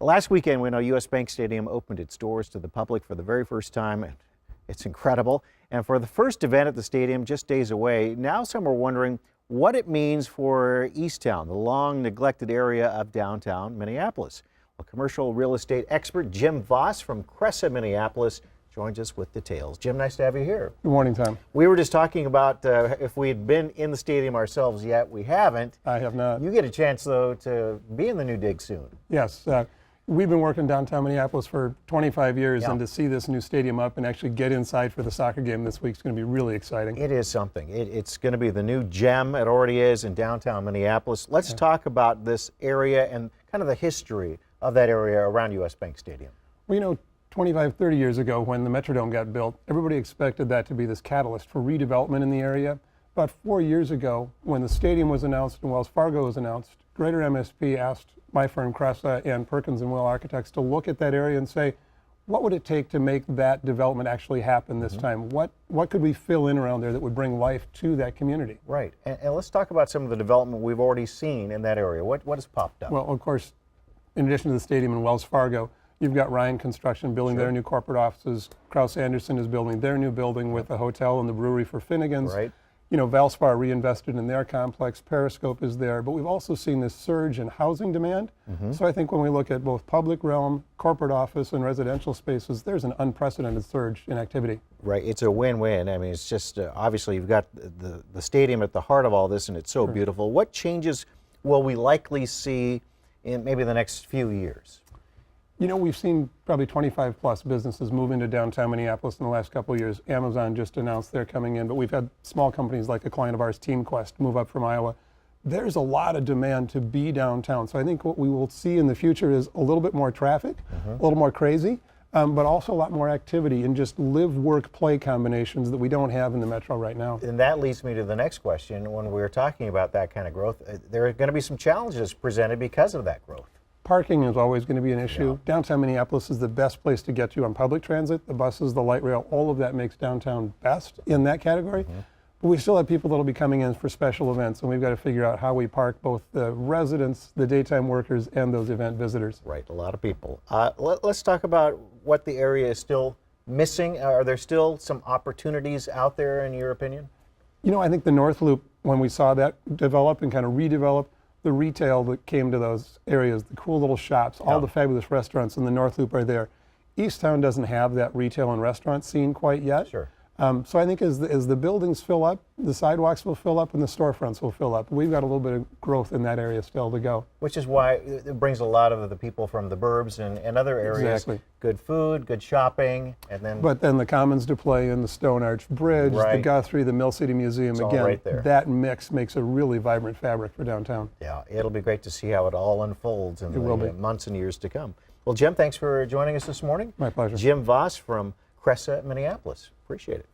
Last weekend, we know U.S. Bank Stadium opened its doors to the public for the very first time. It's incredible. And for the first event at the stadium just days away, now some are wondering what it means for Easttown, the long neglected area of downtown Minneapolis. Well, commercial real estate expert Jim Voss from Cresa, Minneapolis, joins us with details. Jim, nice to have you here. Good morning, Tom. We were just talking about if we had been in the stadium ourselves yet. We haven't. I have not. You get a chance, though, to be in the new dig soon. Yes. We've been working downtown Minneapolis for 25 years, and to see this new stadium up and actually get inside for the soccer game this week is going to be really exciting. It is something. It's going to be the new gem. It already is in downtown Minneapolis. Let's talk about this area and kind of the history of that area around U.S. Bank Stadium. Well, you know, 25, 30 years ago when the Metrodome got built, everybody expected that to be this catalyst for redevelopment in the area. About 4 years ago, when the stadium was announced and Wells Fargo was announced, Greater MSP asked my firm, Cresa, and Perkins and Will Architects to look at that area and say, what would it take to make that development actually happen this time? What could we fill in around there that would bring life to that community? Right. And let's talk about some of the development we've already seen in that area. What has popped up? Well, of course, in addition to the stadium in Wells Fargo, you've got Ryan Construction building their new corporate offices. Kraus Anderson is building their new building with a hotel and the brewery for Finnegan's. Right. You know, Valspar reinvested in their complex. Periscope is there. But we've also seen this surge in housing demand. So I think when we look at both public realm, corporate office, and residential spaces, there's an unprecedented surge in activity. Right. It's a win-win. I mean, it's just obviously you've got the stadium at the heart of all this, and it's so beautiful. What changes will we likely see in maybe the next few years? You know, we've seen probably 25 plus businesses move into downtown Minneapolis in the last couple of years. Amazon just announced they're coming in, but we've had small companies like a client of ours, TeamQuest, move up from Iowa. There's a lot of demand to be downtown. So I think what we will see in the future is a little bit more traffic, a little more crazy, but also a lot more activity and just live, work, play combinations that we don't have in the metro right now. And that leads me to the next question. When we're talking about that kind of growth, there are going to be some challenges presented because of that growth. Parking is always going to be an issue. Downtown Minneapolis is the best place to get to on public transit. The buses, the light rail, all of that makes downtown best in that category. But we still have people that will be coming in for special events, and we've got to figure out how we park both the residents, the daytime workers, and those event visitors. Right, a lot of people. Let's talk about what the area is still missing. Are there still some opportunities out there, in your opinion? You know, I think the North Loop, when we saw that develop and kind of redevelop, the retail that came to those areas, the cool little shops, all the fabulous restaurants in the North Loop are there. Easttown doesn't have that retail and restaurant scene quite yet. Sure. So I think as the buildings fill up, the sidewalks will fill up and the storefronts will fill up. We've got a little bit of growth in that area still to go. Which is why it brings a lot of the people from the burbs and other areas. Exactly. Good food, good shopping, and then... But then the Commons to play in the Stone Arch Bridge, the Guthrie, the Mill City Museum, it's again, all right there. That mix makes a really vibrant fabric for downtown. Yeah, it'll be great to see how it all unfolds in the months and years to come. Well, Jim, thanks for joining us this morning. My pleasure. Jim Voss from Cresa, Minneapolis. Appreciate it.